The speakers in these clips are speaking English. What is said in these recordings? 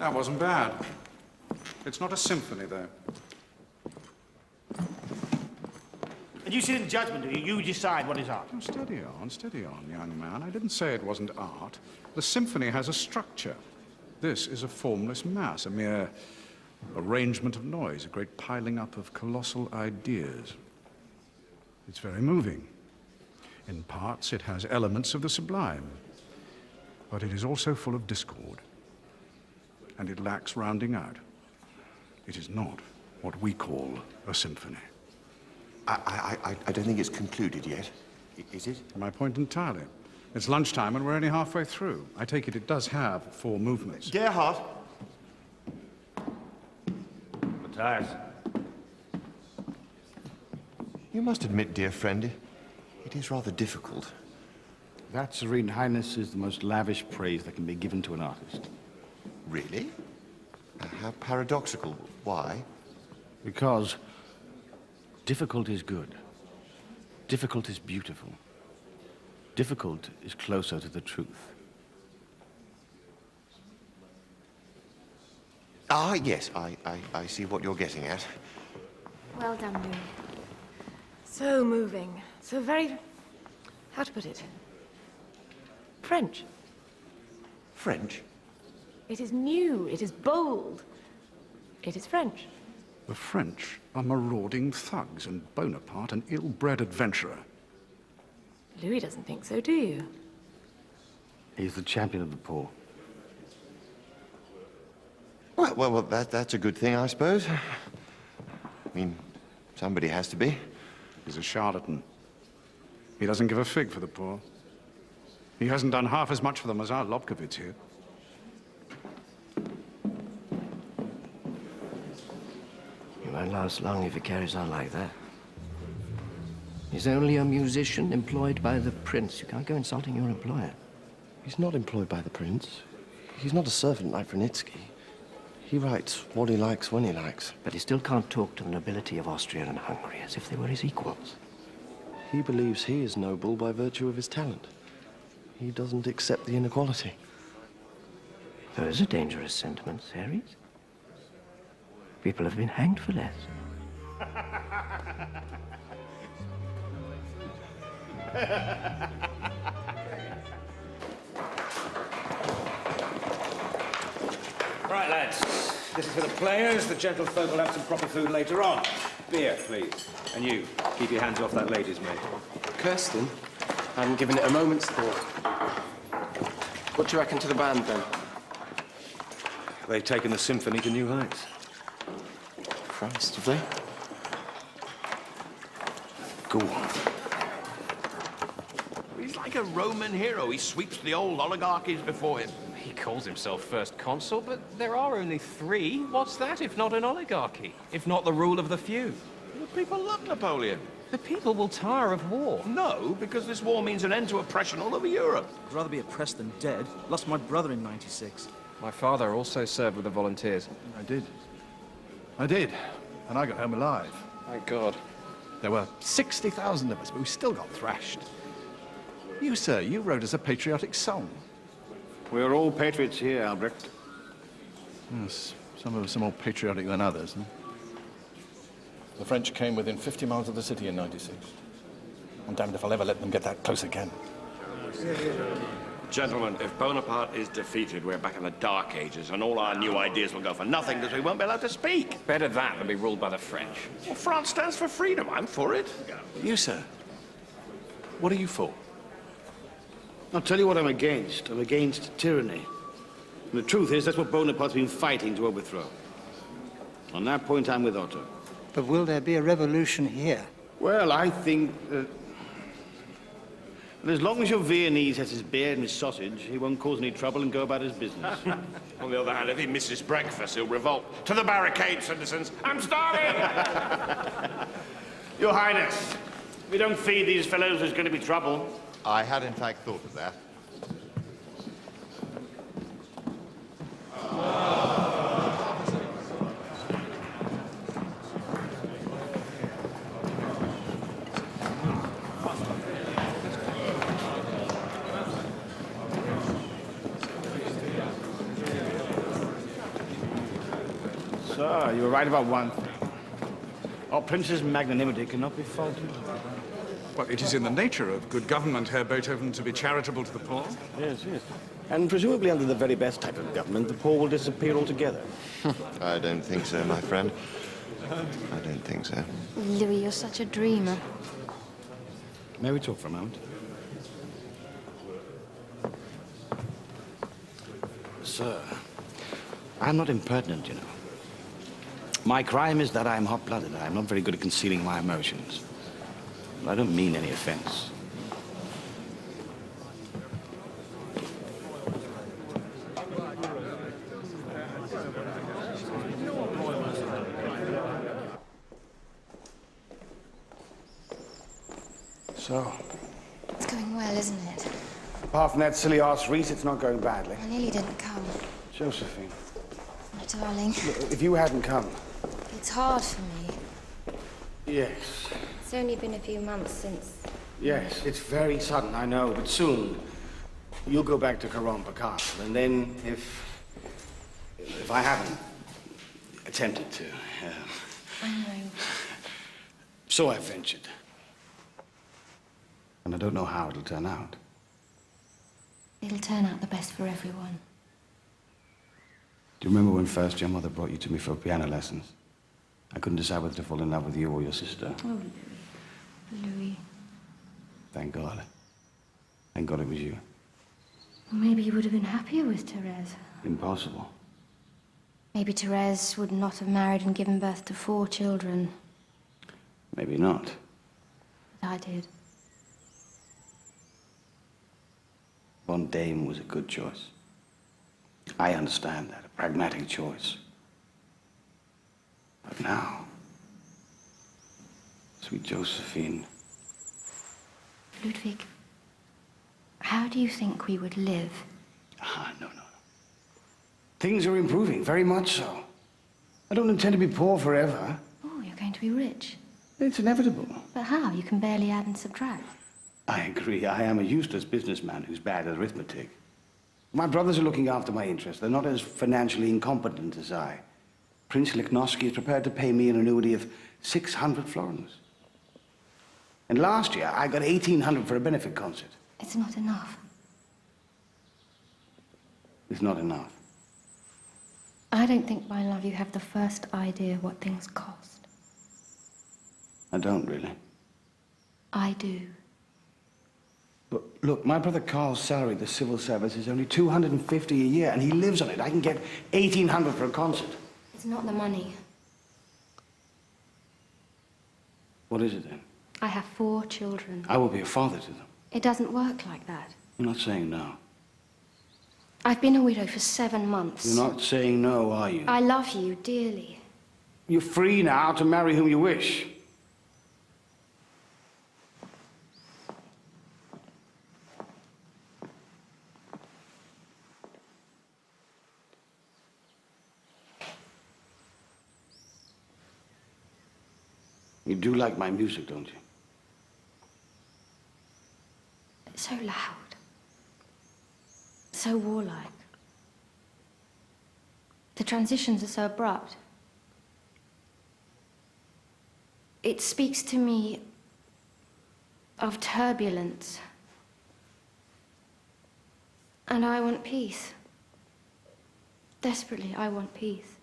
That wasn't bad. It's not a symphony, though. And you sit in judgment, do you? You decide what is art. Oh, steady on, young man. I didn't say it wasn't art. The symphony has a structure. This is a formless mass, a mere arrangement of noise, a great piling up of colossal ideas. It's very moving. In parts, it has elements of the sublime. But it is also full of discord. And it lacks rounding out. It is not what we call a symphony. I don't think it's concluded yet. Is it? My point entirely. It's lunchtime and we're only halfway through. I take it does have 4 movements. Gerhard! Matthias. You must admit, dear friend, it is rather difficult. That, Serene Highness, is the most lavish praise that can be given to an artist. Really? How paradoxical. Why? Because difficult is good. Difficult is beautiful. Difficult is closer to the truth. Ah, yes, I see what you're getting at. Well done, Louis. So moving. So very... how to put it? French. French? It is new. It is bold. It is French. The French are marauding thugs and Bonaparte an ill-bred adventurer. Louis doesn't think so, do you? He's the champion of the poor. Well, that's a good thing, I suppose. I mean, somebody has to be. He's a charlatan. He doesn't give a fig for the poor. He hasn't done half as much for them as our Lobkowitz here. He won't last long if he carries on like that. He's only a musician employed by the prince. You can't go insulting your employer. He's not employed by the prince. He's not a servant like Vernitsky. He writes what he likes when he likes. But he still can't talk to the nobility of Austria and Hungary as if they were his equals. He believes he is noble by virtue of his talent. He doesn't accept the inequality. Those are dangerous sentiments, Aries. People have been hanged for less. Right, lads. This is for the players. The gentlefolk will have some proper food later on. Beer, please. And you, keep your hands off that lady's maid. Kirsten, I haven't given it a moment's thought. What do you reckon to the band, then? They've taken the symphony to new heights. Christ, have they? Go on. He's like a Roman hero. He sweeps the old oligarchies before him. He calls himself first consul, but there are only 3. What's that if not an oligarchy? If not the rule of the few? The people love Napoleon. The people will tire of war. No, because this war means an end to oppression all over Europe. I'd rather be oppressed than dead. Lost my brother in '96. My father also served with the volunteers. I did. And I got home alive. Thank God. There were 60,000 of us, but we still got thrashed. You, sir, you wrote us a patriotic song. We're all patriots here, Albrecht. Yes, some of us are more patriotic than others. Huh? The French came within 50 miles of the city in '96. I'm damned if I'll ever let them get that close again. Gentlemen, if Bonaparte is defeated, we're back in the Dark Ages, and all our new ideas will go for nothing because we won't be allowed to speak. Better that than be ruled by the French. Well, France stands for freedom. I'm for it. You, sir, what are you for? I'll tell you what I'm against. I'm against tyranny. And the truth is, that's what Bonaparte's been fighting to overthrow. On that point, I'm with Otto. But will there be a revolution here? Well, I think that as long as your Viennese has his beer and his sausage, he won't cause any trouble and go about his business. On the other hand, if he misses breakfast, he'll revolt. To the barricade, citizens! I'm starving! Your Highness, if we don't feed these fellows, there's going to be trouble. I had, in fact, thought of that. Ah, you were right about one thing. Our prince's magnanimity cannot be faulted. Well, it is in the nature of good government, Herr Beethoven, to be charitable to the poor. Yes, yes. And presumably under the very best type of government, the poor will disappear altogether. I don't think so, my friend. I don't think so. Louis, you're such a dreamer. May we talk for a moment? Sir, I'm not impertinent, you know. My crime is that I'm hot-blooded. I'm not very good at concealing my emotions. But I don't mean any offense. So, It's going well, isn't it? apart from that silly-ass Reese, it's not going badly. I nearly didn't come. Josephine, My darling. look, if you hadn't come... It's hard for me. Yes. It's only been a few months since... Yes, it's very sudden, I know, but soon you'll go back to Carompa Castle, and then if I haven't attempted to, I know. so I've ventured. And I don't know how it'll turn out. It'll turn out the best for everyone. Do you remember when first your mother brought you to me for piano lessons? I couldn't decide whether to fall in love with you or your sister. Oh, Louis. Louis. Thank God. Thank God it was you. Maybe you would have been happier with Therese. Impossible. Maybe Therese would not have married and given birth to 4 children. Maybe not. But I did. Von Dame was a good choice. I understand that, a pragmatic choice. But now, sweet Josephine, Ludwig, how do you think we would live? no. Things are improving, very much so. I don't intend to be poor forever. Oh, you're going to be rich. It's inevitable. But how? You can barely add and subtract. I agree. I am a useless businessman who's bad at arithmetic. My brothers are looking after my interests. They're not as financially incompetent as I. Prince Lichnowsky is prepared to pay me an annuity of 600 florins. And last year, I got 1,800 for a benefit concert. It's not enough. It's not enough. I don't think, my love, you have the first idea what things cost. I don't really. I do. But look, my brother Carl's salary at the civil service is only 250 a year, and he lives on it. I can get 1,800 for a concert. It's not the money. What is it then? I have 4 children. I will be a father to them. It doesn't work like that. You're not saying no. I've been a widow for 7 months. You're not saying no, are you? I love you dearly. You're free now to marry whom you wish. You do like my music, don't you? It's so loud. So warlike. The transitions are so abrupt. It speaks to me of turbulence. And I want peace. Desperately, I want peace.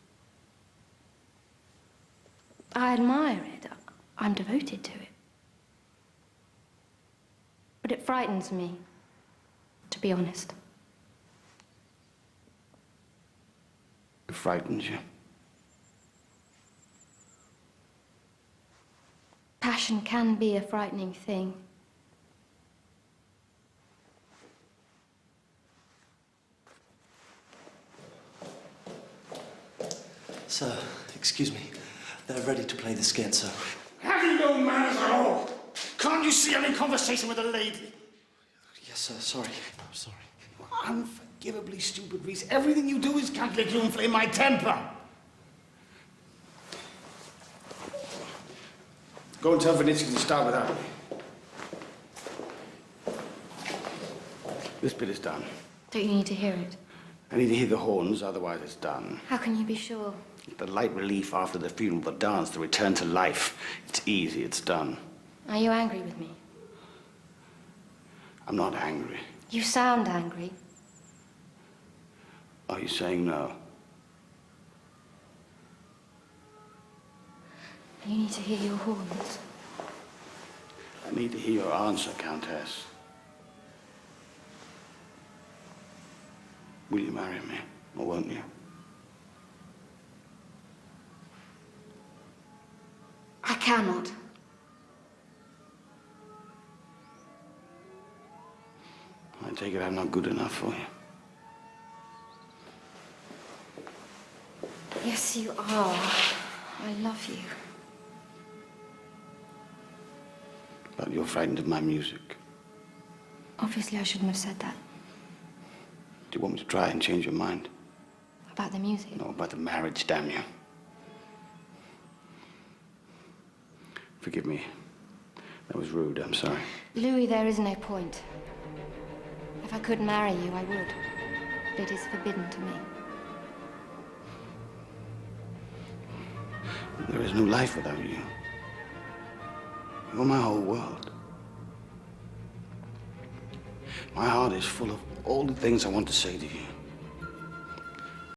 I admire it. I'm devoted to it. But it frightens me, to be honest. It frightens you. Passion can be a frightening thing. Sir, excuse me. They're ready to play the scherzo. Have you no manners at all? Can't you see I'm in conversation with a lady? Yes, sir. Sorry. I'm sorry. Unforgivably stupid, Reese. Everything you do is calculated to inflame my temper. Go and tell Vinitsky to start without me. This bit is done. Don't you need to hear it? I need to hear the horns, otherwise it's done. How can you be sure? The light relief after the funeral, the dance, the return to life. It's easy, it's done. Are you angry with me? I'm not angry. You sound angry. Are you saying no? You need to hear your horns. I need to hear your answer, Countess. Will you marry me, or won't you? I cannot. I take it I'm not good enough for you. Yes, you are. I love you. But you're frightened of my music. Obviously, I shouldn't have said that. Do you want me to try and change your mind? About the music. No, about the marriage, damn you. Forgive me. That was rude, I'm sorry. Louis, there is no point. If I could marry you, I would. But it is forbidden to me. There is no life without you. You're my whole world. My heart is full of all the things I want to say to you.